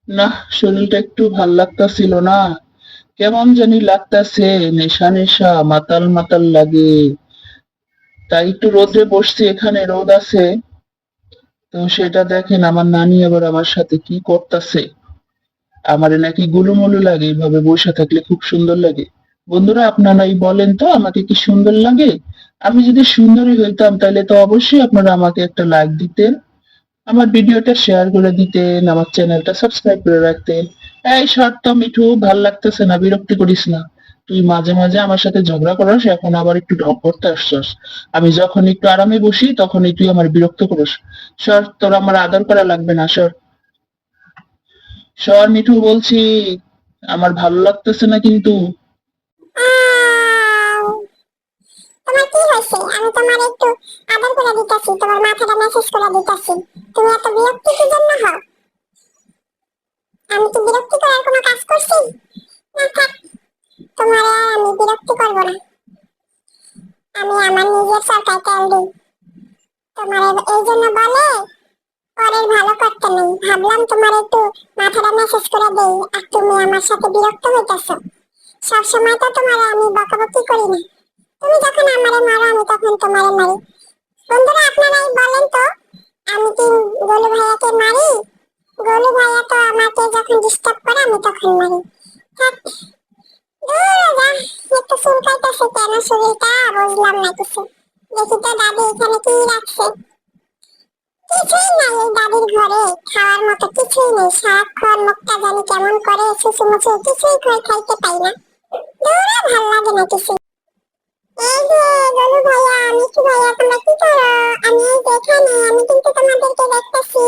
না, শরীরটা একটু ভাল লাগতাছিল না। কেমন জানি লাগতাছে, নেশা নেশা, মাতাল মাতাল লাগে। তাই একটু রোদে বসছি, এখানে রোদ আছে। তো সেটা দেখেন, আমার নানি আবার আমার সাথে কি করতাছে। আমারে নাকি গুলুমুলু লাগে, এইভাবে বসে থাকলে খুব সুন্দর লাগে। বন্ধুরা, আপনারাই বলেন তো আমাকে কি সুন্দর লাগে? আমি যদি সুন্দরী হইতাম তাহলে তো অবশ্যই আপনারা আমাকে একটা লাইক দিতেন, আমার ভিডিওটা শেয়ার করে দিতেন, আমার চ্যানেলটা সাবস্ক্রাইব করে রাখতেন। এই শর্ত মিঠু, ভাল লাগতেছে না, বিরক্তি করিস না। তুই মাঝে মাঝে আমার সাথে ঝগড়া করিস, এখন আবার একটু ঢং করতে আসছস। আমি যখন একটু আরামে বসি তখনই তুই আমার বিরক্ত করিস। সর, তোর আমার আদর করা লাগবে না, সর। সর মিঠু বলছি, আমার ভালো লাগতেছে না কিন্তু। তোমার কি হয়েছে? আমি তোমার একটু আদর করে দিতেছি, তোমার মাথাটা মেসেজ করে দিতেছি। তুমি এত বিরক্তি কি জন্য হও? আমি কি বিরক্তি করার কোনো কাজ করছি? না থাক, তোমার আর আমি বিরক্তি করবো না। আমি আমার নিজের সরকার তেল দিই। তোমার এই জন্য বলে পরের ভালো করতে নেই, ভাবলাম তোমার একটু মাথাটা মেসেজ করে দেই, আর তুমি আমার সাথে বিরক্ত হইতেছো। সবসময় তো তোমার আমি বকাবকি করি না, তুমি যখন আমারে মারো আমি তখন তোমারে মারি। বন্ধুরা, আপনারাই বলেন তো, আমি কি গোলু ভাইয়াকে মারি? গোলু ভাইয়া তো আমাকে যখন ডিস্টার্ব করে আমি তখন মারি। থাক, দূর যা। একটু চুলকাইতেছে কেন শরীরটা, বুঝলাম না কিছু। দেখি তো দাদি এখানে কি রাখছে। কিছুই নাই এই দাদির ঘরে, খাওয়ার মতো কিছুই নেই। সারাক্ষণ মুখটা জানি কেমন করে, সুসুমুচু কিছুই খাইতে পাই না। দূর, ভাল লাগে না কিছু। এই যে গোলু ভাইয়া, মিঠু ভাইয়া, তোমরা কি করো? আমি এই যে এখানে, আমি কিন্তু তোমাদেরকে দেখতেছি।